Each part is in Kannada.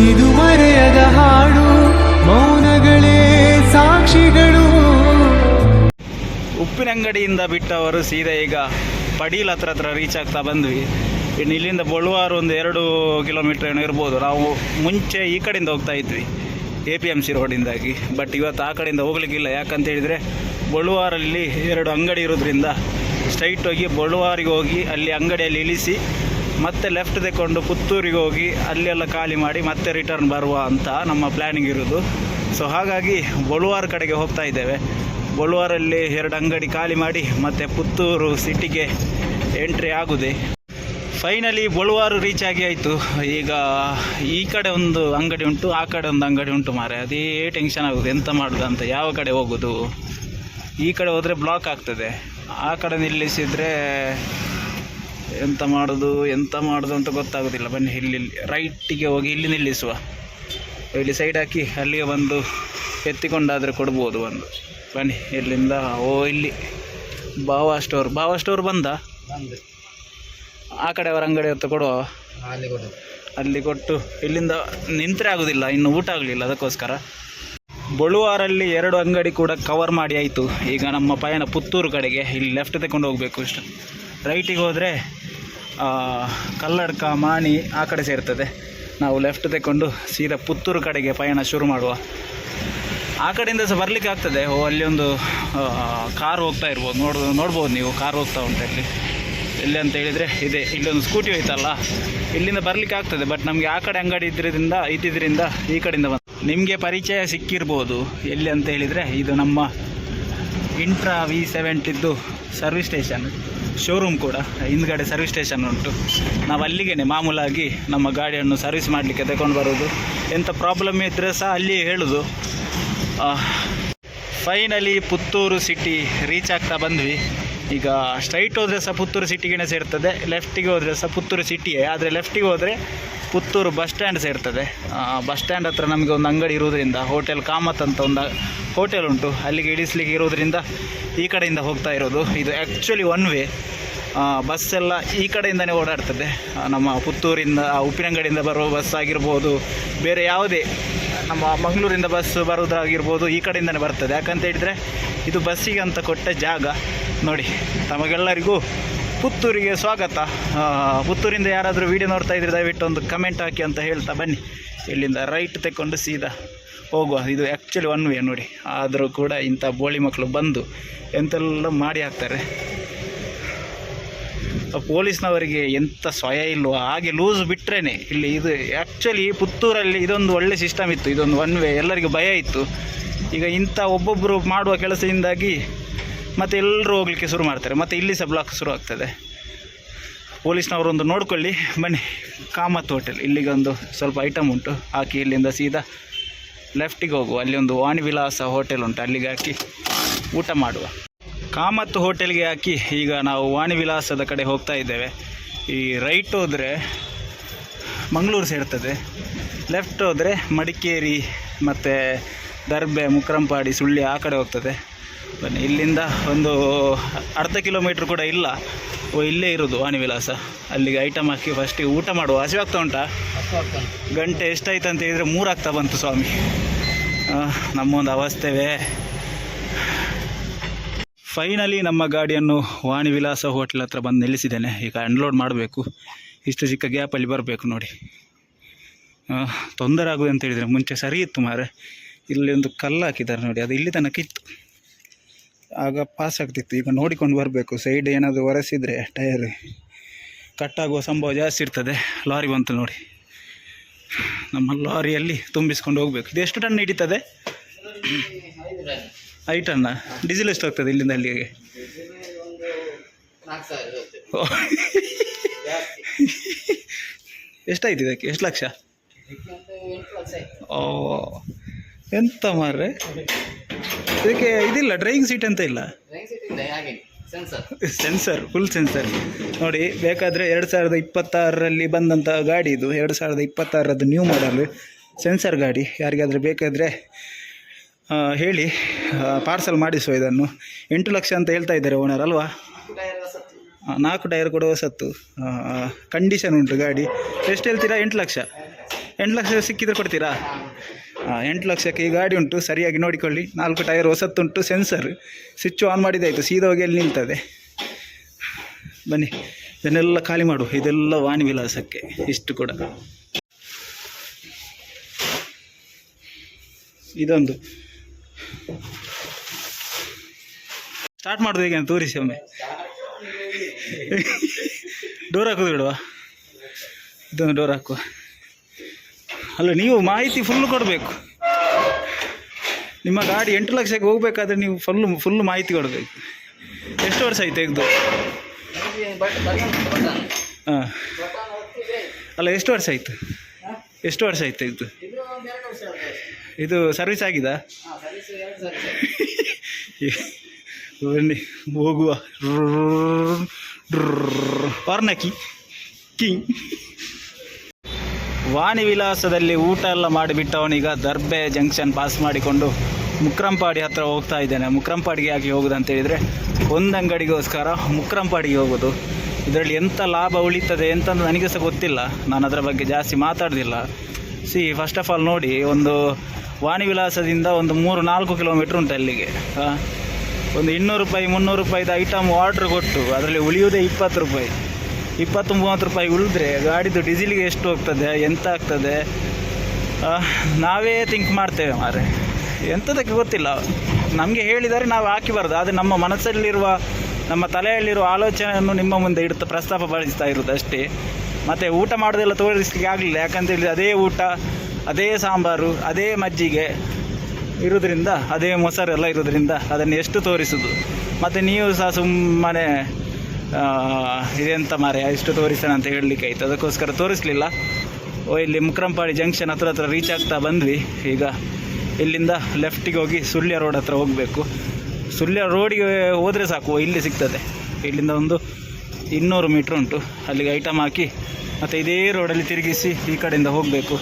ಇದು ಮರೆಯದ ಹಾಡು, ಮೌನಗಳೇ ಸಾಕ್ಷಿಗಳು. ಉಪ್ಪಿನಂಗಡಿಯಿಂದ ಬಿಟ್ಟವರು ಸೀದಾ ಈಗ ಪಡೀಲ್ ಹತ್ರ ರೀಚ್ ಆಗ್ತಾ ಬಂದ್ವಿ. ಇನ್ನು ಇಲ್ಲಿಂದ ಬೊಳುವಾರು ಒಂದು 2 ಕಿಲೋಮೀಟ್ರ್ ಏನೋ ಇರ್ಬೋದು. ನಾವು ಮುಂಚೆ ಈ ಕಡೆಯಿಂದ ಹೋಗ್ತಾ ಇದ್ವಿ APMC ರೋಡಿಂದಾಗಿ. ಬಟ್ ಇವತ್ತು ಆ ಕಡೆಯಿಂದ ಹೋಗ್ಲಿಕ್ಕಿಲ್ಲ. ಯಾಕಂತ ಹೇಳಿದರೆ ಬೊಳುವಾರಲ್ಲಿ 2 ಅಂಗಡಿ ಇರೋದ್ರಿಂದ ಸ್ಟ್ರೈಟ್ ಹೋಗಿ ಬೊಳುವಾರಿಗೆ ಹೋಗಿ ಅಲ್ಲಿ ಅಂಗಡಿಯಲ್ಲಿ ಇಳಿಸಿ ಮತ್ತೆ ಲೆಫ್ಟ್ ತೆಕ್ಕೊಂಡು ಪುತ್ತೂರಿಗೆ ಹೋಗಿ ಅಲ್ಲೆಲ್ಲ ಖಾಲಿ ಮಾಡಿ ಮತ್ತೆ ರಿಟರ್ನ್ ಬರುವ ಅಂತ ನಮ್ಮ ಪ್ಲ್ಯಾನಿಂಗ್ ಇರೋದು. ಸೊ ಹಾಗಾಗಿ ಬೊಳುವಾರು ಕಡೆಗೆ ಹೋಗ್ತಾ ಇದ್ದೇವೆ. ಬೊಳುವಾರಲ್ಲಿ 2 ಅಂಗಡಿ ಖಾಲಿ ಮಾಡಿ ಮತ್ತೆ ಪುತ್ತೂರು ಸಿಟಿಗೆ ಎಂಟ್ರಿ ಆಗುದೆ. ಫೈನಲಿ ಬೊಳುವಾರು ರೀಚ್ ಆಗಿ ಆಯಿತು. ಈಗ ಈ ಕಡೆ ಒಂದು ಅಂಗಡಿ ಉಂಟು, ಆ ಕಡೆ ಒಂದು ಅಂಗಡಿ ಉಂಟು ಮಾರೆ. ಅದೇ ಟೆನ್ಷನ್ ಆಗೋದು, ಎಂತ ಮಾಡೋದು ಅಂತ, ಯಾವ ಕಡೆ ಹೋಗೋದು. ಈ ಕಡೆ ಹೋದರೆ ಬ್ಲಾಕ್ ಆಗ್ತದೆ, ಆ ಕಡೆ ನಿಲ್ಲಿಸಿದರೆ ಎಂತ ಮಾಡೋದು ಅಂತ ಗೊತ್ತಾಗೋದಿಲ್ಲ. ಬನ್ನಿ ಇಲ್ಲಿ ರೈಟಿಗೆ ಹೋಗಿ ಇಲ್ಲಿ ನಿಲ್ಲಿಸುವ. ಇಲ್ಲಿ ಸೈಡ್ ಹಾಕಿ ಅಲ್ಲಿಗೆ ಬಂದು ಎತ್ತಿಕೊಂಡಾದರೆ ಕೊಡ್ಬೋದು ಒಂದು. ಬನ್ನಿ ಇಲ್ಲಿಂದ ಇಲ್ಲಿ ಭಾವ ಸ್ಟೋರ್ ಬಂದ. ಆ ಕಡೆ ಅವರ ಅಂಗಡಿ ಹೊತ್ತು ಕೊಡುವ, ಅಲ್ಲಿ ಕೊಟ್ಟು ಇಲ್ಲಿಂದ ನಿಂತರೆ ಆಗೋದಿಲ್ಲ, ಇನ್ನು ಊಟ ಆಗಲಿಲ್ಲ, ಅದಕ್ಕೋಸ್ಕರ. ಬೊಳುವಾರಲ್ಲಿ 2 ಅಂಗಡಿ ಕೂಡ ಕವರ್ ಮಾಡಿ ಆಯಿತು. ಈಗ ನಮ್ಮ ಪಯಣ ಪುತ್ತೂರು ಕಡೆಗೆ. ಇಲ್ಲಿ ಲೆಫ್ಟ್ ತಗೊಂಡು ಹೋಗಬೇಕು ಇಷ್ಟು. ರೈಟಿಗೆ ಹೋದರೆ ಕಲ್ಲಡ್ಕ ಮಾಣಿ ಆ ಕಡೆ ಸೇರ್ತದೆ. ನಾವು ಲೆಫ್ಟ್ ತಗೊಂಡು ಸೀದಾ ಪುತ್ತೂರು ಕಡೆಗೆ ಪಯಣ ಶುರು ಮಾಡುವ. ಆ ಕಡೆಯಿಂದ ಸಹ ಬರಲಿಕ್ಕೆ ಆಗ್ತದೆ. ಅಲ್ಲಿ ಒಂದು ಕಾರ್ ಹೋಗ್ತಾ ಇರ್ಬೋದು, ನೋಡ್ಬೋದು ನೀವು. ಕಾರ್ ಹೋಗ್ತಾ ಉಂಟು ಅಲ್ಲಿ. ಎಲ್ಲಿ ಅಂತ ಹೇಳಿದರೆ ಇದೆ, ಇಲ್ಲೊಂದು ಸ್ಕೂಟಿ ಹೋಯ್ತಲ್ಲ, ಇಲ್ಲಿಂದ ಬರಲಿಕ್ಕೆ ಆಗ್ತದೆ. ಬಟ್ ನಮಗೆ ಆ ಕಡೆ ಅಂಗಡಿ ಇದ್ದಿದ್ದರಿಂದ ಈ ಕಡೆಯಿಂದ ಬಂದು ನಿಮಗೆ ಪರಿಚಯ ಸಿಕ್ಕಿರ್ಬೋದು. ಎಲ್ಲಿ ಅಂತ ಹೇಳಿದರೆ ಇದು ನಮ್ಮ intra V70 service station, showroom ಕೂಡ. ಹಿಂದ್ಗಡೆ ಸರ್ವಿಸ್ ಸ್ಟೇಷನ್ ಉಂಟು. ನಾವು ಅಲ್ಲಿಗೆ ಮಾಮೂಲಾಗಿ ನಮ್ಮ ಗಾಡಿಯನ್ನು ಸರ್ವಿಸ್ ಮಾಡಲಿಕ್ಕೆ ತಗೊಂಡು ಬರೋದು. ಎಂಥ ಪ್ರಾಬ್ಲಮ್ ಇದ್ದರೆ ಸಹ ಅಲ್ಲಿ ಹೇಳೋದು. ಫೈನಲಿ ಪುತ್ತೂರು ಸಿಟಿ ರೀಚ್ ಆಗ್ತಾ ಬಂದ್ವಿ. ಈಗ ಸ್ಟ್ರೈಟ್ ಹೋದರೆ ಸಹ ಪುತ್ತೂರು ಸಿಟಿಗೆ ಸೇರ್ತದೆ, ಲೆಫ್ಟಿಗೆ ಹೋದರೆ ಸಹ ಪುತ್ತೂರು ಸಿಟಿಯೇ. ಆದರೆ ಲೆಫ್ಟಿಗೆ ಹೋದರೆ ಪುತ್ತೂರು ಬಸ್ ಸ್ಟ್ಯಾಂಡ್ ಸೇರ್ತದೆ. ಬಸ್ ಸ್ಟ್ಯಾಂಡ್ ಹತ್ರ ನಮಗೆ ಒಂದು ಅಂಗಡಿ ಇರೋದ್ರಿಂದ, ಹೋಟೆಲ್ ಕಾಮತ್ ಅಂತ ಒಂದು ಹೋಟೆಲ್ ಉಂಟು, ಅಲ್ಲಿಗೆ ಇಳಿಸ್ಲಿಕ್ಕೆ ಇರೋದ್ರಿಂದ ಈ ಕಡೆಯಿಂದ ಹೋಗ್ತಾ ಇರೋದು. ಇದು ಆ್ಯಕ್ಚುಲಿ ಒನ್ ವೇ. ಬಸ್ಸೆಲ್ಲ ಈ ಕಡೆಯಿಂದನೇ ಓಡಾಡ್ತದೆ. ನಮ್ಮ ಪುತ್ತೂರಿಂದ ಉಪ್ಪಿನಂಗಡಿಯಿಂದ ಬರೋ ಬಸ್ ಆಗಿರ್ಬೋದು, ಬೇರೆ ಯಾವುದೇ ನಮ್ಮ ಮಂಗಳೂರಿಂದ ಬಸ್ ಬರೋದಾಗಿರ್ಬೋದು, ಈ ಕಡೆಯಿಂದನೇ ಬರ್ತದೆ. ಯಾಕಂತ ಹೇಳಿದರೆ ಇದು ಬಸ್ಸಿಗೆ ಅಂತ ಕೊಟ್ಟ ಜಾಗ. ನೋಡಿ, ತಮಗೆಲ್ಲರಿಗೂ ಪುತ್ತೂರಿಗೆ ಸ್ವಾಗತ. ಪುತ್ತೂರಿಂದ ಯಾರಾದರೂ ವೀಡಿಯೋ ನೋಡ್ತಾ ಇದ್ರೆ ದಯವಿಟ್ಟು ಒಂದು ಕಮೆಂಟ್ ಹಾಕಿ ಅಂತ ಹೇಳ್ತಾ ಬನ್ನಿ. ಇಲ್ಲಿಂದ ರೈಟ್ ತೆಕ್ಕೊಂಡು ಸೀದಾ ಹೋಗುವ. ಇದು ಆ್ಯಕ್ಚುಲಿ ಒನ್ ವೇ ನೋಡಿ. ಆದರೂ ಕೂಡ ಇಂಥ ಬೋಳಿ ಮಕ್ಕಳು ಬಂದು ಎಂತೆಲ್ಲ ಮಾಡಿ ಹಾಕ್ತಾರೆ. ಪೊಲೀಸ್ನವರಿಗೆ ಎಂಥ ಸ್ವಯ ಇಲ್ವೋ ಹಾಗೆ ಲೂಸ್ ಬಿಟ್ರೇನೆ ಇಲ್ಲಿ. ಇದು ಆ್ಯಕ್ಚುಲಿ ಪುತ್ತೂರಲ್ಲಿ ಇದೊಂದು ಒಳ್ಳೆ ಸಿಸ್ಟಮ್ ಇತ್ತು, ಇದೊಂದು ಒನ್ ವೇ. ಎಲ್ಲರಿಗೂ ಭಯ ಇತ್ತು. ಈಗ ಇಂಥ ಒಬ್ಬೊಬ್ಬರು ಮಾಡುವ ಕೆಲಸದಿಂದಾಗಿ ಮತ್ತು ಎಲ್ಲರೂ ಹೋಗಲಿಕ್ಕೆ ಶುರು ಮಾಡ್ತಾರೆ. ಮತ್ತು ಇಲ್ಲಿ ಸಹ ಬ್ಲಾಕ್ ಶುರು ಆಗ್ತದೆ. ಪೊಲೀಸ್ನವರೊಂದು ನೋಡ್ಕೊಳ್ಳಿ. ಬನ್ನಿ, ಕಾಮತ್ ಹೋಟೆಲ್, ಇಲ್ಲಿಗೊಂದು ಸ್ವಲ್ಪ ಐಟಮ್ ಉಂಟು, ಹಾಕಿ ಇಲ್ಲಿಂದ ಸೀದಾ ಲೆಫ್ಟಿಗೆ ಹೋಗುವ. ಅಲ್ಲಿ ಒಂದು ವಾಣಿವಿಲಾಸ ಹೋಟೆಲ್ ಉಂಟು, ಅಲ್ಲಿಗೆ ಹಾಕಿ ಊಟ ಮಾಡುವ. ಕಾಮತ್ ಹೋಟೆಲ್ಗೆ ಹಾಕಿ ಈಗ ನಾವು ವಾಣಿವಿಲಾಸದ ಕಡೆ ಹೋಗ್ತಾ ಇದ್ದೇವೆ. ಈ ರೈಟ್ ಹೋದರೆ ಮಂಗಳೂರು ಸೇರ್ತದೆ, ಲೆಫ್ಟ್ ಹೋದರೆ ಮಡಿಕೇರಿ ಮತ್ತು ದರ್ಬೆ, ಮುಕ್ರಂಪಾಡಿ, ಸುಳ್ಯ ಆ ಕಡೆ ಹೋಗ್ತದೆ. ಬನ್ನಿ, ಇಲ್ಲಿಂದ ಒಂದು ಅರ್ಧ ಕಿಲೋಮೀಟ್ರ್ ಕೂಡ ಇಲ್ಲ, ಇಲ್ಲೇ ಇರೋದು ವಾಣಿವಿಲಾಸ. ಅಲ್ಲಿಗೆ ಐಟಮ್ ಹಾಕಿ ಫಸ್ಟಿಗೆ ಊಟ ಮಾಡುವ. ಹಸಿವಾಗ್ತಾ ಉಂಟಾ? ಗಂಟೆ ಎಷ್ಟಾಯ್ತು ಅಂತ ಹೇಳಿದರೆ 3 ಆಗ್ತಾ ಬಂತು ಸ್ವಾಮಿ. ನಮ್ಮೊಂದು ಅವಸ್ಥೆವೇ. ಫೈನಲಿ ನಮ್ಮ ಗಾಡಿಯನ್ನು ವಾಣಿವಿಲಾಸ ಹೋಟೆಲ್ ಹತ್ರ ಬಂದು ನಿಲ್ಲಿಸಿದ್ದೇನೆ. ಈಗ ಅನ್ಲೋಡ್ ಮಾಡಬೇಕು. ಇಷ್ಟು ಚಿಕ್ಕ ಗ್ಯಾಪಲ್ಲಿ ಬರಬೇಕು ನೋಡಿ. ತೊಂದರೆ ಆಗೋದು ಅಂತ ಹೇಳಿದರೆ ಮುಂಚೆ ಸರಿ ಇತ್ತು ಮಾರೆ. ಇಲ್ಲಿ ಒಂದು ಕಲ್ಲು ಹಾಕಿದ್ದಾರೆ ನೋಡಿ, ಅದು ಇಲ್ಲಿ ತನಕ ಇತ್ತು, ಆಗ ಪಾಸ್ ಆಗ್ತಿತ್ತು. ಈಗ ನೋಡಿಕೊಂಡು ಬರಬೇಕು. ಸೈಡ್ ಏನಾದರೂ ಒರೆಸಿದರೆ ಟಯರ್ ಕಟ್ಟಾಗುವ ಸಂಭವ ಜಾಸ್ತಿ ಇರ್ತದೆ. ಲಾರಿ ಬಂತು ನೋಡಿ, ನಮ್ಮ ಲಾರಿಯಲ್ಲಿ ತುಂಬಿಸ್ಕೊಂಡು ಹೋಗಬೇಕು. ಇದು ಎಷ್ಟು ಟನ್ ಹಿಡಿತದೆ? 5 ಟನ್ನ. ಡೀಸೆಲ್ ಎಷ್ಟು ಹೋಗ್ತದೆ ಇಲ್ಲಿಂದ ಅಲ್ಲಿಗೆ? ಎಷ್ಟಾಯ್ತು ಇದಕ್ಕೆ? ಎಷ್ಟು ಲಕ್ಷ? ಓ, ಎಂತ ಮಾರ್ರೆ, ಇದಕ್ಕೆ ಇದಿಲ್ಲ, ಡ್ರೈವಿಂಗ್ ಸೀಟ್ ಅಂತ ಇಲ್ಲ, ಸೆನ್ಸರ್, ಫುಲ್ ಸೆನ್ಸರ್ ನೋಡಿ. ಬೇಕಾದರೆ 2026ರಲ್ಲಿ ಬಂದಂಥ ಗಾಡಿ ಇದು. 2026ರದ್ದು ನ್ಯೂ ಮಾಡಲು ಸೆನ್ಸರ್ ಗಾಡಿ. ಯಾರಿಗಾದರೆ ಬೇಕಾದರೆ ಹೇಳಿ, ಪಾರ್ಸಲ್ ಮಾಡಿಸುವ. ಇದನ್ನು 8 ಲಕ್ಷ ಅಂತ ಹೇಳ್ತಾ ಇದ್ದಾರೆ ಓನರ್ ಅಲ್ವಾ? 4 ಟೈರ್ ಕೂಡ ಹೊಸತ್ತು, ಕಂಡೀಷನ್ ಉಂಟು ಗಾಡಿ. ಎಷ್ಟು ಹೇಳ್ತೀರಾ? 8 ಲಕ್ಷ. 8 ಲಕ್ಷ ಸಿಕ್ಕಿದ್ರೆ ಕೊಡ್ತೀರಾ? 8 ಲಕ್ಷಕ್ಕೆ ಈ ಗಾಡಿ ಉಂಟು, ಸರಿಯಾಗಿ ನೋಡಿಕೊಳ್ಳಿ. 4 ಟೈರ್ ಹೊಸತ್ತುಂಟು, ಸೆನ್ಸರ್, ಸ್ವಿಚ್ ಆನ್ ಮಾಡಿದ್ದಾಯಿತು, ಸೀದಾ ಹೋಗಿ ಅಲ್ಲಿ ನಿಲ್ತದೆ. ಬನ್ನಿ ಇದನ್ನೆಲ್ಲ ಖಾಲಿ ಮಾಡು. ಇದೆಲ್ಲ ವಾಣಿ ವಿಲಾಸಕ್ಕೆ. ಇಷ್ಟು ಕೂಡ ಇದೊಂದು ಸ್ಟಾರ್ಟ್ ಮಾಡೋದು ಹೇಗೆ ಅಂತ ತೋರಿಸಿ ಒಮ್ಮೆ. ಡೋರ್ ಹಾಕೋದು ಬಿಡುವ, ಇದೊಂದು ಡೋರ್ ಹಾಕುವ. ಅಲ್ಲ, ನೀವು ಮಾಹಿತಿ ಫುಲ್ಲು ಕೊಡಬೇಕು. ನಿಮ್ಮ ಗಾಡಿ 8 ಲಕ್ಷಕ್ಕೆ ಹೋಗ್ಬೇಕಾದ್ರೆ ನೀವು ಫುಲ್ಲು ಮಾಹಿತಿ ಕೊಡಬೇಕು. ಎಷ್ಟು ವರ್ಷ ಆಯ್ತು ತೆಗೆದು? ಹಾಂ, ಅಲ್ಲ ಎಷ್ಟು ವರ್ಷ ಆಯಿತು? ಎಷ್ಟು ವರ್ಷ ಆಯ್ತು ತೆಗೆದು? ಇದು ಸರ್ವಿಸ್ ಆಗಿದಾ? ಬನ್ನಿ ಹೋಗುವ. ಪಾರ್ನಕಿ ಕಿಂಗ್. ವಾಣಿ ವಿಲಾಸದಲ್ಲಿ ಊಟ ಎಲ್ಲ ಮಾಡಿಬಿಟ್ಟವನೀಗ ದರ್ಬೆ ಜಂಕ್ಷನ್ ಪಾಸ್ ಮಾಡಿಕೊಂಡು ಮುಕ್ರಂಪಾಡಿ ಹತ್ರ ಹೋಗ್ತಾ ಇದ್ದೇನೆ. ಮುಕ್ರಂಪಾಡಿಗೆ ಯಾಕೆ ಹೋಗೋದು ಅಂತ ಹೇಳಿದರೆ, ಒಂದು ಅಂಗಡಿಗೋಸ್ಕರ ಮುಕ್ರಂಪಾಡಿಗೆ ಹೋಗೋದು. ಇದರಲ್ಲಿ ಎಂಥ ಲಾಭ ಉಳಿತದೆ ಎಂತಂದು ನನಗೆ ಸಹ ಗೊತ್ತಿಲ್ಲ, ನಾನು ಅದರ ಬಗ್ಗೆ ಜಾಸ್ತಿ ಮಾತಾಡೋದಿಲ್ಲ. ಫಸ್ಟ್ ಆಫ್ ಆಲ್ ನೋಡಿ, ಒಂದು ವಾಣಿ ವಿಲಾಸದಿಂದ ಒಂದು 3-4 ಕಿಲೋಮೀಟ್ರ್ ಉಂಟು ಅಲ್ಲಿಗೆ. ಒಂದು 200 ರೂಪಾಯಿ 300 ರೂಪಾಯಿದ ಐಟಮ್ ಆರ್ಡ್ರ್ ಕೊಟ್ಟು ಅದರಲ್ಲಿ ಉಳಿಯೋದೇ 20 ರೂಪಾಯಿ, 20-30 ರೂಪಾಯಿ ಉಳಿದ್ರೆ ಗಾಡಿದು ಡೀಸೆಲಿಗೆ ಎಷ್ಟು ಹೋಗ್ತದೆ, ಎಂತ ಆಗ್ತದೆ ನಾವೇ ಥಿಂಕ್ ಮಾಡ್ತೇವೆ ಮಾರೆ. ಎಂಥದಕ್ಕೆ ಗೊತ್ತಿಲ್ಲ, ನಮಗೆ ಹೇಳಿದರೆ ನಾವು ಹಾಕಿಬಾರ್ದು. ಆದರೆ ನಮ್ಮ ಮನಸ್ಸಲ್ಲಿರುವ, ನಮ್ಮ ತಲೆಯಲ್ಲಿರುವ ಆಲೋಚನೆಯನ್ನು ನಿಮ್ಮ ಮುಂದೆ ಇಡುತ್ತಾ ಪ್ರಸ್ತಾಪ ಪಡಿಸ್ತಾ ಇರೋದು ಅಷ್ಟೇ. ಮತ್ತು ಊಟ ಮಾಡೋದೆಲ್ಲ ತೋರಿಸಲಿಕ್ಕೆ ಆಗಲಿಲ್ಲ, ಯಾಕಂತೇಳಿ ಅದೇ ಊಟ, ಅದೇ ಸಾಂಬಾರು, ಅದೇ ಮಜ್ಜಿಗೆ ಇರೋದ್ರಿಂದ, ಅದೇ ಮೊಸರೆಲ್ಲ ಇರೋದ್ರಿಂದ ಅದನ್ನು ಎಷ್ಟು ತೋರಿಸೋದು. ಮತ್ತು ನೀವು ಸಹ ಸುಮ್ಮನೆ ಇದೆಂತ ಮಾರೆ ಎಷ್ಟು ತೋರಿಸೋಣ ಅಂತ ಹೇಳಲಿಕ್ಕೆ ಆಯಿತು, ಅದಕ್ಕೋಸ್ಕರ ತೋರಿಸಲಿಲ್ಲ. ಇಲ್ಲಿ ಮುಕ್ರಂಪಾಡಿ ಜಂಕ್ಷನ್ ಹತ್ರ ರೀಚ್ ಆಗ್ತಾ ಬಂದ್ವಿ. ಈಗ ಇಲ್ಲಿಂದ ಲೆಫ್ಟಿಗೆ ಹೋಗಿ ಸುಳ್ಯ ರೋಡ್ ಹತ್ರ ಹೋಗಬೇಕು. ಸುಳ್ಯ ರೋಡಿಗೆ ಹೋದರೆ ಸಾಕು, ಇಲ್ಲಿ ಸಿಗ್ತದೆ. ಇಲ್ಲಿಂದ ಒಂದು 200 ಮೀಟ್ರ್ ಉಂಟು, ಅಲ್ಲಿಗೆ ಐಟಮ್ ಹಾಕಿ ಮತ್ತು ಇದೇ ರೋಡಲ್ಲಿ ತಿರುಗಿಸಿ ಈ ಕಡೆಯಿಂದ ಹೋಗಬೇಕು.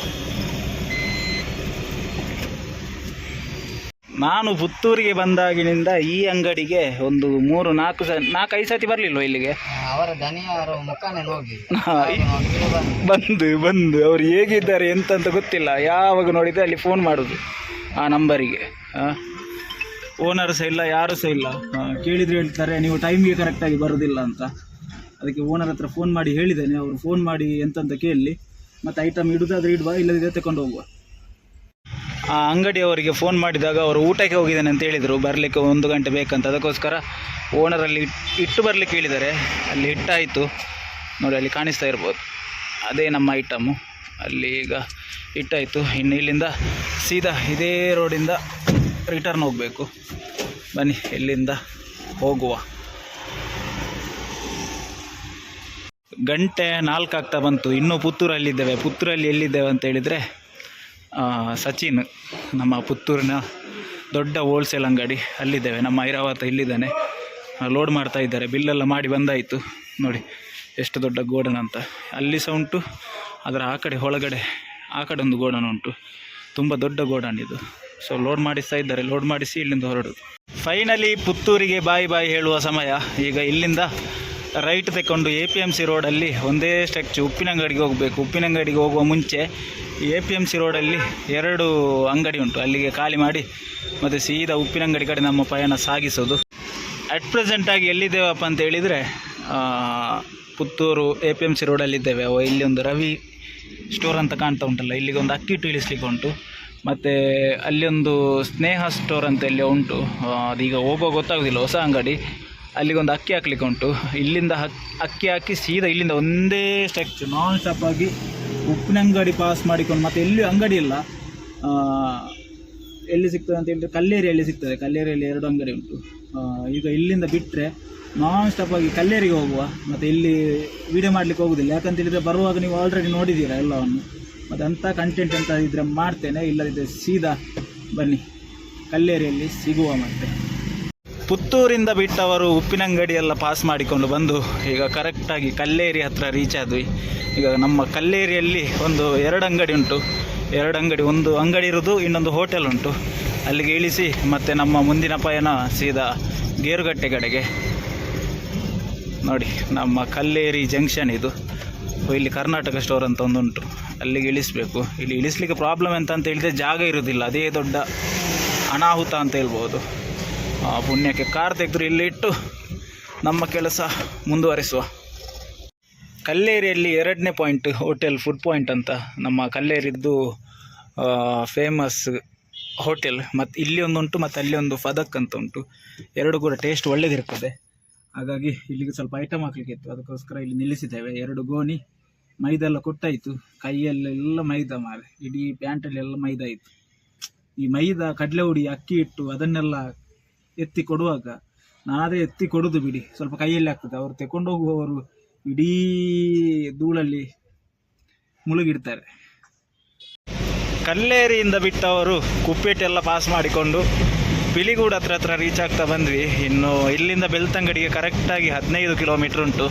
ನಾನು ಪುತ್ತೂರಿಗೆ ಬಂದಾಗಿನಿಂದ ಈ ಅಂಗಡಿಗೆ ಒಂದು 3-4-5 ಸತಿ ಬರಲಿಲ್ಲ ಇಲ್ಲಿಗೆ. ಅವರ ದನಿಯವರು ಮುಖಾನೇ ಹೋಗಿ ಬಂದು ಅವ್ರು ಹೇಗಿದ್ದಾರೆ ಎಂತಂತ ಗೊತ್ತಿಲ್ಲ. ಯಾವಾಗ ನೋಡಿದರೆ ಅಲ್ಲಿ ಫೋನ್ ಮಾಡೋದು ಆ ನಂಬರಿಗೆ. ಓನರ್ ಸಹ ಇಲ್ಲ, ಯಾರು ಸಹ ಇಲ್ಲ. ಕೇಳಿದರೆ ಹೇಳ್ತಾರೆ ನೀವು ಟೈಮಿಗೆ ಕರೆಕ್ಟಾಗಿ ಬರೋದಿಲ್ಲ ಅಂತ. ಅದಕ್ಕೆ ಓನರ್ ಹತ್ರ ಫೋನ್ ಮಾಡಿ ಹೇಳಿದ್ದೇನೆ, ಅವರು ಫೋನ್ ಮಾಡಿ ಎಂತಂತ ಕೇಳಲಿ, ಮತ್ತು ಐಟಮ್ ಇಡುವುದಾದ್ರೆ ಇಡುವ, ಇಲ್ಲದಿದ್ದರೆ ತಗೊಂಡು ಹೋಗುವ. ಆ ಅಂಗಡಿಯವರಿಗೆ ಫೋನ್ ಮಾಡಿದಾಗ ಅವರು ಊಟಕ್ಕೆ ಹೋಗಿದ್ದಾನೆ ಅಂತ ಹೇಳಿದರು, ಬರಲಿಕ್ಕೆ 1 ಗಂಟೆ ಬೇಕಂತ. ಅದಕ್ಕೋಸ್ಕರ ಓನರಲ್ಲಿ ಇಟ್ಟು ಬರಲಿಕ್ಕೆ ಹೇಳಿದ್ದಾರೆ. ಅಲ್ಲಿ ಹಿಟ್ಟಾಯಿತು ನೋಡಿ, ಅಲ್ಲಿ ಕಾಣಿಸ್ತಾ ಇರ್ಬೋದು, ಅದೇ ನಮ್ಮ ಐಟಮು. ಅಲ್ಲಿ ಈಗ ಹಿಟ್ಟಾಯಿತು. ಇನ್ನು ಇಲ್ಲಿಂದ ಸೀದಾ ಇದೇ ರೋಡಿಂದ ರಿಟರ್ನ್ ಹೋಗಬೇಕು. ಬನ್ನಿ ಇಲ್ಲಿಂದ ಹೋಗುವ. ಗಂಟೆ 4 ಆಗ್ತಾ ಬಂತು, ಇನ್ನೂ ಪುತ್ತೂರಲ್ಲಿದ್ದೇವೆ. ಪುತ್ತೂರಲ್ಲಿ ಎಲ್ಲಿದ್ದೇವೆ ಅಂತ ಹೇಳಿದರೆ, ಸಚಿನ್, ನಮ್ಮ ಪುತ್ತೂರಿನ ದೊಡ್ಡ ಹೋಲ್ಸೇಲ್ ಅಂಗಡಿ, ಅಲ್ಲಿದ್ದೇವೆ. ನಮ್ಮ ಐರಾವತ ಇಲ್ಲಿದ್ದಾನೆ, ಲೋಡ್ ಮಾಡ್ತಾ ಇದ್ದಾರೆ. ಬಿಲ್ಲೆಲ್ಲ ಮಾಡಿ ಬಂದಾಯಿತು ನೋಡಿ, ಎಷ್ಟು ದೊಡ್ಡ ಗೋಡನ್ ಅಂತ. ಅಲ್ಲಿ ಸಹ ಉಂಟು, ಅದರ ಆ ಕಡೆ ಒಳಗಡೆ ಆ ಕಡೆ ಒಂದು ಗೋಡನ್ ಉಂಟು, ತುಂಬ ದೊಡ್ಡ ಗೋಡನ್ ಇದು. ಸೊ ಲೋಡ್ ಮಾಡಿಸ್ತಾ ಇದ್ದಾರೆ, ಲೋಡ್ ಮಾಡಿಸಿ ಇಲ್ಲಿಂದ ಹೊರಡೋದು. ಫೈನಲಿ ಪುತ್ತೂರಿಗೆ ಬಾಯಿ ಹೇಳುವ ಸಮಯ. ಈಗ ಇಲ್ಲಿಂದ ರೈಟ್ ತಗೊಂಡು APMC ರೋಡಲ್ಲಿ ಒಂದೇ ಸ್ಟ್ರೆಚ್ ಉಪ್ಪಿನಂಗಡಿಗೆ ಹೋಗಬೇಕು. ಉಪ್ಪಿನಂಗಡಿಗೆ ಹೋಗುವ ಮುಂಚೆ APMC ರೋಡಲ್ಲಿ 2 ಅಂಗಡಿ ಉಂಟು, ಅಲ್ಲಿಗೆ ಖಾಲಿ ಮಾಡಿ ಮತ್ತು ಸೀದಾ ಉಪ್ಪಿನಂಗಡಿ ಕಡೆ ನಮ್ಮ ಪಯಣ ಸಾಗಿಸೋದು. ಅಟ್ ಪ್ರೆಸೆಂಟಾಗಿ ಎಲ್ಲಿದ್ದೇವಪ್ಪ ಅಂತ ಹೇಳಿದರೆ, ಪುತ್ತೂರು APMC ರೋಡಲ್ಲಿದ್ದೇವೆ. ಇಲ್ಲಿ ಒಂದು ರವಿ ಸ್ಟೋರ್ ಅಂತ ಕಾಣ್ತಾ ಉಂಟಲ್ಲ, ಇಲ್ಲಿಗೆ ಒಂದು ಅಕ್ಕಿ ಇಳಿಸ್ಲಿಕ್ಕೆ ಉಂಟು. ಮತ್ತು ಅಲ್ಲಿ ಒಂದು ಸ್ನೇಹ ಸ್ಟೋರ್ ಅಂತ ಇಲ್ಲಿ ಉಂಟು, ಅದೀಗ ಹೋಗೋ ಗೊತ್ತಾಗೋದಿಲ್ಲ, ಹೊಸ ಅಂಗಡಿ. ಅಲ್ಲಿಗೊಂದು ಅಕ್ಕಿ ಹಾಕ್ಲಿಕ್ಕೆ ಉಂಟು. ಇಲ್ಲಿಂದ ಅಕ್ಕಿ ಹಾಕಿ ಸೀದಾ ಇಲ್ಲಿಂದ ಒಂದೇ ಸ್ಟ್ರೆಚ್ ನಾನ್ ಸ್ಟಾಪ್ ಆಗಿ ಉಪ್ಪಿನಂಗಡಿ ಪಾಸ್ ಮಾಡಿಕೊಂಡು, ಮತ್ತು ಎಲ್ಲಿಯೂ ಅಂಗಡಿ ಇಲ್ಲ. ಎಲ್ಲಿ ಸಿಗ್ತದೆ ಅಂತ ಹೇಳಿದ್ರೆ ಕಲ್ಲೇರಿಯಲ್ಲಿ ಸಿಗ್ತದೆ. ಕಲ್ಲೇರಿಯಲ್ಲಿ 2 ಅಂಗಡಿ ಉಂಟು. ಈಗ ಇಲ್ಲಿಂದ ಬಿಟ್ಟರೆ ನಾನ್ ಸ್ಟಾಪ್ ಆಗಿ ಕಲ್ಲೇರಿಗೆ ಹೋಗುವ. ಮತ್ತು ಇಲ್ಲಿ ವೀಡಿಯೋ ಮಾಡಲಿಕ್ಕೆ ಹೋಗೋದಿಲ್ಲ, ಯಾಕಂತೇಳಿದರೆ ಬರುವಾಗ ನೀವು ಆಲ್ರೆಡಿ ನೋಡಿದ್ದೀರಾ ಎಲ್ಲವನ್ನು. ಮತ್ತು ಅಂಥ ಕಂಟೆಂಟ್ ಅಂತ ಇದ್ದರೆ ಮಾಡ್ತೇನೆ, ಇಲ್ಲದಿದ್ದರೆ ಸೀದಾ ಬನ್ನಿ ಕಲ್ಲೇರಿಯಲ್ಲಿ ಸಿಗುವ. ಮತ್ತು ಪುತ್ತೂರಿಂದ ಬಿಟ್ಟವರು ಉಪ್ಪಿನಂಗಡಿ ಎಲ್ಲ ಪಾಸ್ ಮಾಡಿಕೊಂಡು ಬಂದು ಈಗ ಕರೆಕ್ಟಾಗಿ ಕಲ್ಲೇರಿ ಹತ್ರ ರೀಚ್ ಆದ್ವಿ. ಈಗ ನಮ್ಮ ಕಲ್ಲೇರಿಯಲ್ಲಿ ಒಂದು 2 ಅಂಗಡಿ ಉಂಟು. 2 ಅಂಗಡಿ, ಒಂದು ಅಂಗಡಿ ಇರೋದು, ಇನ್ನೊಂದು ಹೋಟೆಲ್ ಉಂಟು. ಅಲ್ಲಿಗೆ ಇಳಿಸಿ ಮತ್ತು ನಮ್ಮ ಮುಂದಿನ ಪಯಣ ಸೀದಾ ಗೇರುಗಟ್ಟೆ ಕಡೆಗೆ. ನೋಡಿ ನಮ್ಮ ಕಲ್ಲೇರಿ ಜಂಕ್ಷನ್ ಇದು. ಇಲ್ಲಿ ಕರ್ನಾಟಕ ಸ್ಟೋರ್ ಅಂತ ಒಂದುಂಟು, ಅಲ್ಲಿಗೆ ಇಳಿಸಬೇಕು. ಇಲ್ಲಿ ಇಳಿಸ್ಲಿಕ್ಕೆ ಪ್ರಾಬ್ಲಮ್ ಅಂತ ಹೇಳಿದರೆ ಜಾಗ ಇರೋದಿಲ್ಲ, ಅದೇ ದೊಡ್ಡ ಅನಾಹುತ ಅಂತ ಹೇಳ್ಬೋದು. ಪುಣ್ಯಕ್ಕೆ ಕಾರ್ ತೆಗೆದು ಇಲ್ಲಿ ಇಟ್ಟು ನಮ್ಮ ಕೆಲಸ ಮುಂದುವರಿಸುವ. ಕಲ್ಲೇರಿಯಲ್ಲಿ 2ನೇ ಪಾಯಿಂಟ್ ಹೋಟೆಲ್ ಫುಡ್ ಪಾಯಿಂಟ್ ಅಂತ, ನಮ್ಮ ಕಲ್ಲೇರಿದ್ದು ಫೇಮಸ್ ಹೋಟೆಲ್. ಮತ್ತು ಇಲ್ಲಿ ಒಂದುಂಟು ಮತ್ತು ಅಲ್ಲಿ ಒಂದು ಫದಕ್ ಅಂತ ಉಂಟು. ಎರಡು ಕೂಡ ಟೇಸ್ಟ್ ಒಳ್ಳೆದಿರ್ತದೆ. ಹಾಗಾಗಿ ಇಲ್ಲಿಗೆ ಸ್ವಲ್ಪ ಐಟಮ್ ಹಾಕಲಿಕ್ಕೆ ಇತ್ತು, ಅದಕ್ಕೋಸ್ಕರ ಇಲ್ಲಿ ನಿಲ್ಲಿಸಿದ್ದೇವೆ. 2 ಗೋಣಿ ಮೈದಾ ಎಲ್ಲ ಕೊಟ್ಟಾಯಿತು. ಕೈಯಲ್ಲೆಲ್ಲ ಮೈದಾ ಮಾರೆ, ಇಡೀ ಪ್ಯಾಂಟಲ್ಲೆಲ್ಲ ಮೈದಾ ಇತ್ತು. ಈ ಮೈದಾ, ಕಡಲೆ ಹುಡಿ, ಅಕ್ಕಿ ಹಿಟ್ಟು ಅದನ್ನೆಲ್ಲ ಎತ್ತಿ ಕೊಡುವಾಗ ನಾನಾದರೆ ಎತ್ತಿ ಕೊಡೋದು ಬಿಡಿ, ಸ್ವಲ್ಪ ಕೈಯಲ್ಲಿ ಆಗ್ತದೆ. ಅವರು ತಗೊಂಡು ಹೋಗುವವರು ಇಡೀ ಧೂಳಲ್ಲಿ ಮುಳುಗಿಡ್ತಾರೆ. ಕಲ್ಲೇರಿಯಿಂದ ಬಿಟ್ಟವರು ಕುಪ್ಪೇಟೆಲ್ಲ ಪಾಸ್ ಮಾಡಿಕೊಂಡು ಪಿಲಿಗೂಡು ಹತ್ರ ರೀಚ್ ಆಗ್ತಾ ಬಂದ್ವಿ. ಇನ್ನು ಇಲ್ಲಿಂದ ಬೆಳ್ತಂಗಡಿಗೆ ಕರೆಕ್ಟಾಗಿ 15 ಕಿಲೋಮೀಟ್ರ್ ಉಂಟು.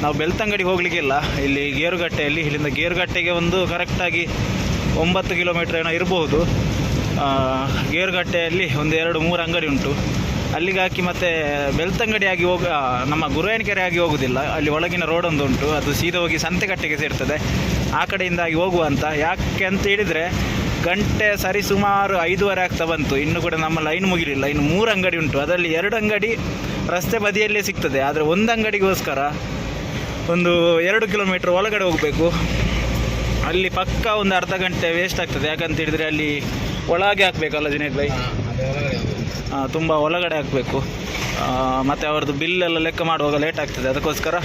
ನಾವು ಬೆಳ್ತಂಗಡಿಗೆ ಹೋಗಲಿಕ್ಕಿಲ್ಲ, ಇಲ್ಲಿ ಗೇರುಗಟ್ಟೆಯಲ್ಲಿ, ಇಲ್ಲಿಂದ ಗೇರುಗಟ್ಟೆಗೆ ಒಂದು ಕರೆಕ್ಟಾಗಿ 9 ಕಿಲೋಮೀಟ್ರ್ ಏನೋ ಇರಬಹುದು. ಗೇರುಗಟ್ಟೆಯಲ್ಲಿ ಒಂದು 2-3 ಅಂಗಡಿ ಉಂಟು, ಅಲ್ಲಿಗೆ ಹಾಕಿ ಮತ್ತೆ ಬೆಳ್ತಂಗಡಿ ಆಗಿ ನಮ್ಮ ಗುರುವಾಯನಕೆರೆ ಆಗಿ ಹೋಗೋದಿಲ್ಲ. ಅಲ್ಲಿ ಒಳಗಿನ ರೋಡ್ ಒಂದು ಉಂಟು, ಅದು ಸೀದಾ ಹೋಗಿ ಸಂತೆಕಟ್ಟೆಗೆ ಸೇರ್ತದೆ. ಆ ಕಡೆಯಿಂದಾಗಿ ಹೋಗುವಂತ. ಯಾಕೆ ಅಂತ ಹೇಳಿದರೆ ಗಂಟೆ ಸರಿ ಸುಮಾರು 5:30 ಆಗ್ತಾ ಬಂತು. ಇನ್ನು ಕೂಡ ನಮ್ಮ ಲೈನ್ ಮುಗಿಲಿಲ್ಲ. ಇನ್ನು 3 ಅಂಗಡಿ ಉಂಟು, ಅದರಲ್ಲಿ 2 ಅಂಗಡಿ ರಸ್ತೆ ಬದಿಯಲ್ಲೇ ಸಿಗ್ತದೆ. ಆದರೆ ಒಂದು ಅಂಗಡಿಗೋಸ್ಕರ ಒಂದು 2 ಕಿಲೋಮೀಟ್ರ್ ಒಳಗಡೆ ಹೋಗಬೇಕು. ಅಲ್ಲಿ ಪಕ್ಕ ಒಂದು ಅರ್ಧ ಗಂಟೆ ವೇಸ್ಟ್ ಆಗ್ತದೆ. ಯಾಕಂತ ಹೇಳಿದರೆ ಅಲ್ಲಿ ಒಳಗೆ ಹಾಕಬೇಕಲ್ಲ ಜುನೇದ್ ಬೈ, ತುಂಬ ಒಳಗಡೆ ಹಾಕಬೇಕು. ಮತ್ತು ಅವ್ರದ್ದು ಬಿಲ್ಲೆಲ್ಲ ಲೆಕ್ಕ ಮಾಡುವಾಗ ಲೇಟ್ ಆಗ್ತದೆ. ಅದಕ್ಕೋಸ್ಕರ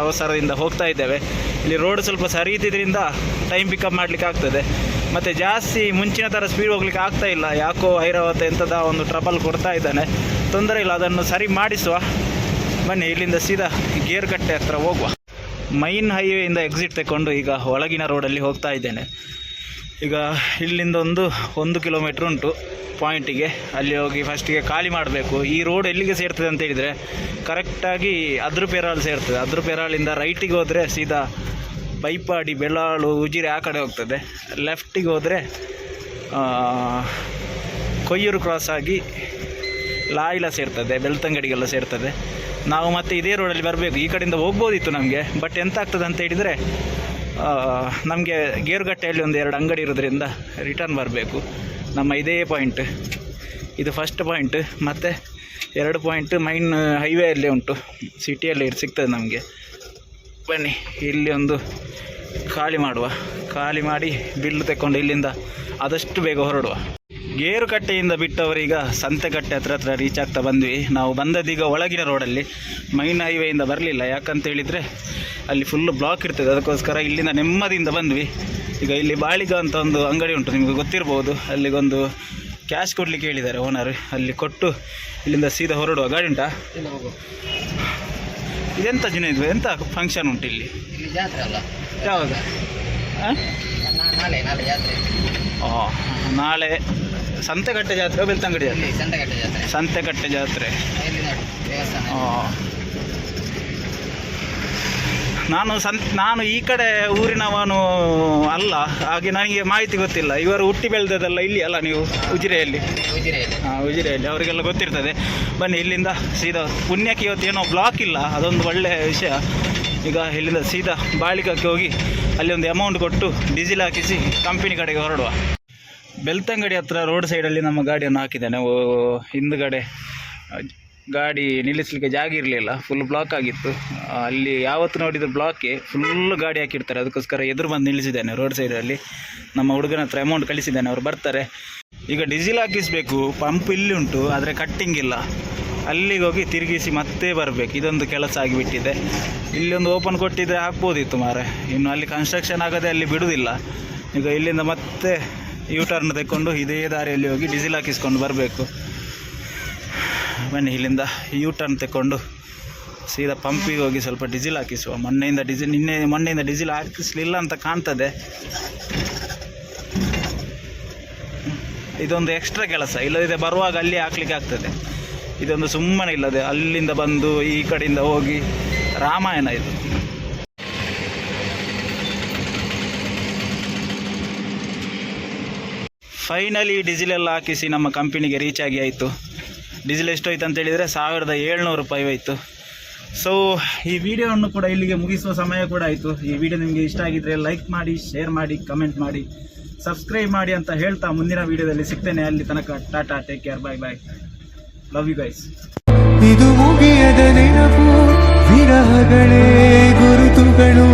ಅವಸರದಿಂದ ಹೋಗ್ತಾ ಇದ್ದೇವೆ. ಇಲ್ಲಿ ರೋಡ್ ಸ್ವಲ್ಪ ಸರಿ ಇದ್ದಿದ್ದರಿಂದ ಟೈಮ್ ಪಿಕಪ್ ಮಾಡಲಿಕ್ಕೆ ಆಗ್ತದೆ. ಮತ್ತು ಜಾಸ್ತಿ ಮುಂಚಿನ ಥರ ಸ್ಪೀಡ್ ಹೋಗ್ಲಿಕ್ಕೆ ಆಗ್ತಾ ಇಲ್ಲ. ಯಾಕೋ ಐರಾವತ ಎಂಥದ ಒಂದು ಟ್ರಬಲ್ ಕೊಡ್ತಾ ಇದ್ದಾನೆ. ತೊಂದರೆ ಇಲ್ಲ, ಅದನ್ನು ಸರಿ ಮಾಡಿಸುವ. ಬನ್ನಿ ಇಲ್ಲಿಂದ ಸೀದಾ ಗೇರುಗಟ್ಟೆ ಹತ್ರ ಹೋಗುವ. ಮೈನ್ ಹೈವೇಯಿಂದ ಎಕ್ಸಿಟ್ ತಗೊಂಡು ಈಗ ಒಳಗಿನ ರೋಡಲ್ಲಿ ಹೋಗ್ತಾ ಇದ್ದೇನೆ. ಈಗ ಇಲ್ಲಿಂದ 1 ಕಿಲೋಮೀಟ್ರ್ ಉಂಟು ಪಾಯಿಂಟಿಗೆ. ಅಲ್ಲಿ ಹೋಗಿ ಫಸ್ಟಿಗೆ ಖಾಲಿ ಮಾಡಬೇಕು. ಈ ರೋಡ್ ಎಲ್ಲಿಗೆ ಸೇರ್ತದೆ ಅಂತ ಹೇಳಿದರೆ ಕರೆಕ್ಟಾಗಿ ಅದ್ರುಪೆರಾಳ್ ಸೇರ್ತದೆ. ಅದ್ರುಪೆರಾಳಿಂದ ರೈಟಿಗೆ ಹೋದರೆ ಸೀದಾ ಬೈಪಾಡಿ, ಬೆಳಾಳು, ಉಜಿರೆ ಆ ಕಡೆ ಹೋಗ್ತದೆ. ಲೆಫ್ಟಿಗೆ ಹೋದರೆ ಕೊಯ್ಯೂರು ಕ್ರಾಸ್ ಆಗಿ ಲಾಯ್ಲ ಸೇರ್ತದೆ, ಬೆಳ್ತಂಗಡಿಗೆಲ್ಲ ಸೇರ್ತದೆ. ನಾವು ಮತ್ತೆ ಇದೇ ರೋಡಲ್ಲಿ ಬರಬೇಕು. ಈ ಕಡೆಯಿಂದ ಹೋಗ್ಬೋದಿತ್ತು ನಮಗೆ, ಬಟ್ ಎಂತ ಆಗ್ತದೆ ಅಂತ ಹೇಳಿದರೆ ನಮಗೆ ಗೇರುಗಟ್ಟೆಯಲ್ಲಿ ಒಂದು 2 ಅಂಗಡಿ ಇರೋದ್ರಿಂದ ರಿಟರ್ನ್ ಬರಬೇಕು. ನಮ್ಮ ಇದೇ ಪಾಯಿಂಟ್, ಇದು ಫಸ್ಟ್ ಪಾಯಿಂಟ್. ಮತ್ತು 2 ಪಾಯಿಂಟ್ ಮೈನ್ ಹೈವೇಯಲ್ಲೇ ಉಂಟು, ಸಿಟಿಯಲ್ಲಿ ಸಿಗ್ತದೆ ನಮಗೆ. ಬನ್ನಿ ಇಲ್ಲಿ ಒಂದು ಖಾಲಿ ಮಾಡುವ. ಖಾಲಿ ಮಾಡಿ ಬಿಲ್ಲು ತಗೊಂಡು ಇಲ್ಲಿಂದ ಆದಷ್ಟು ಬೇಗ ಹೊರಡುವ. ಗೇರುಕಟ್ಟೆಯಿಂದ ಬಿಟ್ಟವರೀಗ ಸಂತೆಕಟ್ಟೆ ಹತ್ರ ರೀಚ್ ಆಗ್ತಾ ಬಂದ್ವಿ. ನಾವು ಬಂದದ್ದೀಗ ಒಳಗಿನ ರೋಡಲ್ಲಿ, ಮೈನ್ ಹೈವೇಯಿಂದ ಬರಲಿಲ್ಲ. ಯಾಕಂತ ಹೇಳಿದರೆ ಅಲ್ಲಿ ಫುಲ್ಲು ಬ್ಲಾಕ್ ಇರ್ತದೆ. ಅದಕ್ಕೋಸ್ಕರ ಇಲ್ಲಿಂದ ನೆಮ್ಮದಿಯಿಂದ ಬಂದ್ವಿ. ಈಗ ಇಲ್ಲಿ ಬಾಳಿಗ ಅಂತ ಒಂದು ಅಂಗಡಿ ಉಂಟು, ನಿಮಗೆ ಗೊತ್ತಿರ್ಬೋದು. ಅಲ್ಲಿಗೊಂದು ಕ್ಯಾಶ್ ಕೊಡಲಿಕ್ಕೆ ಹೇಳಿದ್ದಾರೆ ಓನರ್. ಅಲ್ಲಿ ಕೊಟ್ಟು ಇಲ್ಲಿಂದ ಸೀದಾ ಹೊರಡುವ. ಗಾಡಿ ಉಂಟಾ? ಇದೆಂತ ಜುನೇದ್, ಎಂತ ಫಂಕ್ಷನ್ ಉಂಟು ಇಲ್ಲಿ? ಜಾತ್ರೆ ಅಲ್ಲ? ಯಾವಾಗ? ನಾಳೆ ಜಾತ್ರೆ. ನಾಳೆ ಸಂತೆಕಟ್ಟೆ ಜಾತ್ರೆ, ಬೆಳ್ತಂಗಡಿ ಜಾತ್ರೆ? ಸಂತೆಕಟ್ಟೆ ಜಾತ್ರೆ. ಸಂತೆಕಟ್ಟೆ ಜಾತ್ರೆ. ನಾನು ಈ ಕಡೆ ಊರಿನವನು ಅಲ್ಲ, ಹಾಗೆ ನನಗೆ ಮಾಹಿತಿ ಗೊತ್ತಿಲ್ಲ. ಇವರು ಹುಟ್ಟಿ ಬೆಳೆದದಲ್ಲ ಇಲ್ಲಿ ಅಲ್ಲ ನೀವು? ಉಜಿರೆಯಲ್ಲಿ. ಉಜಿರೆಯಲ್ಲಿ ಅವರಿಗೆಲ್ಲ ಗೊತ್ತಿರ್ತದೆ. ಬನ್ನಿ ಇಲ್ಲಿಂದ ಸೀದಾ ಪುಣ್ಯಕ್ಕೆ ಇವತ್ತು ಏನೋ ಬ್ಲಾಕ್ ಇಲ್ಲ, ಅದೊಂದು ಒಳ್ಳೆಯ ವಿಷಯ. ಈಗ ಇಲ್ಲಿಂದ ಸೀದಾ ಬಾಳಿಕಕ್ಕೆ ಹೋಗಿ ಅಲ್ಲಿ ಒಂದು ಅಮೌಂಟ್ ಕೊಟ್ಟು ಡೀಸೆಲ್ ಹಾಕಿಸಿ ಕಂಪನಿ ಕಡೆಗೆ ಹೊರಡುವ. ಬೆಳ್ತಂಗಡಿ ಹತ್ರ ರೋಡ್ ಸೈಡಲ್ಲಿ ನಮ್ಮ ಗಾಡಿಯನ್ನು ಹಾಕಿದ್ದೇನೆ. ಹಿಂದುಗಡೆ ಗಾಡಿ ನಿಲ್ಲಿಸಲಿಕ್ಕೆ ಜಾಗ ಇರಲಿಲ್ಲ, ಫುಲ್ ಬ್ಲಾಕ್ ಆಗಿತ್ತು. ಅಲ್ಲಿ ಯಾವತ್ತು ನೋಡಿದ್ರು ಬ್ಲಾಕೆ, ಫುಲ್ ಗಾಡಿ ಹಾಕಿರ್ತಾರೆ. ಅದಕ್ಕೋಸ್ಕರ ಎದುರು ಬಂದು ನಿಲ್ಲಿಸಿದ್ದೇನೆ ರೋಡ್ ಸೈಡಲ್ಲಿ. ನಮ್ಮ ಹುಡುಗನ ಹತ್ರ ಅಮೌಂಟ್ ಕಳಿಸಿದ್ದೇನೆ, ಅವರು ಬರ್ತಾರೆ. ಈಗ ಡೀಸೆಲ್ ಹಾಕಿಸಬೇಕು. ಪಂಪ್ ಇಲ್ಲಿ ಉಂಟು, ಆದರೆ ಕಟ್ಟಿಂಗ್ ಇಲ್ಲ. ಅಲ್ಲಿಗೆ ಹೋಗಿ ತಿರುಗಿಸಿ ಮತ್ತೆ ಬರಬೇಕು. ಇದೊಂದು ಕೆಲಸ ಆಗಿಬಿಟ್ಟಿದೆ. ಇಲ್ಲಿ ಒಂದು ಓಪನ್ ಕೊಟ್ಟಿದ್ದರೆ ಹಾಕ್ಬೋದಿತ್ತು ಮಾರೆ. ಇನ್ನು ಅಲ್ಲಿ ಕನ್ಸ್ಟ್ರಕ್ಷನ್ ಆಗದೆ ಅಲ್ಲಿ ಬಿಡುವುದಿಲ್ಲ. ಈಗ ಇಲ್ಲಿಂದ ಮತ್ತೆ ಯೂಟರ್ನ್ ತೆಕ್ಕೊಂಡು ಇದೇ ದಾರಿಯಲ್ಲಿ ಹೋಗಿ ಡೀಸೆಲ್ ಹಾಕಿಸ್ಕೊಂಡು ಬರಬೇಕು. ಬನ್ನಿ ಇಲ್ಲಿಂದ ಯೂಟರ್ನ್ ತೆಕ್ಕೊಂಡು ಸೀದಾ ಪಂಪಿಗೆ ಹೋಗಿ ಸ್ವಲ್ಪ ಡೀಸೆಲ್ ಹಾಕಿಸುವ. ಮೊನ್ನೆಯಿಂದ ಡೀಸೆಲ್ ಹಾಕಿಸಲಿಲ್ಲ ಅಂತ ಕಾಣ್ತದೆ. ಇದೊಂದು ಎಕ್ಸ್ಟ್ರಾ ಕೆಲಸ, ಇಲ್ಲದಿದ್ದರೆ ಬರುವಾಗ ಅಲ್ಲಿ ಹಾಕ್ಲಿಕ್ಕೆ ಆಗ್ತದೆ. ಇದೊಂದು ಸುಮ್ಮನೆ ಇಲ್ಲದೆ ಅಲ್ಲಿಂದ ಬಂದು ಈ ಕಡೆಯಿಂದ ಹೋಗಿ ರಾಮಾಯಣ ಇದು. ಫೈನಲಿ ಡೀಸೆಲೆಲ್ಲ ಹಾಕಿಸಿ ನಮ್ಮ ಕಂಪನಿಗೆ ರೀಚ್ ಆಗಿ ಆಯಿತು. ಡೀಸೆಲ್ ಎಷ್ಟು ಹೋಯ್ತು ಅಂತ ಹೇಳಿದರೆ 1700 ರೂಪಾಯಿ ಹೋಯಿತು. ಸೊ ಈ ವಿಡಿಯೋವನ್ನು ಕೂಡ ಇಲ್ಲಿಗೆ ಮುಗಿಸುವ ಸಮಯ ಕೂಡ ಆಯಿತು. ಈ ವಿಡಿಯೋ ನಿಮಗೆ ಇಷ್ಟ ಆಗಿದ್ರೆ ಲೈಕ್ ಮಾಡಿ, ಶೇರ್ ಮಾಡಿ, ಕಮೆಂಟ್ ಮಾಡಿ, ಸಬ್ಸ್ಕ್ರೈಬ್ ಮಾಡಿ ಅಂತ ಹೇಳ್ತಾ ಮುಂದಿನ ವಿಡಿಯೋದಲ್ಲಿ ಸಿಗ್ತೇನೆ. ಅಲ್ಲಿ ತನಕ tata, take care, bye bye, love you guys. ಇದು ಮುಗಿಯದ ನೆನಪು, ವಿರಹಗಳೇ ಗುರುತುಗಳು.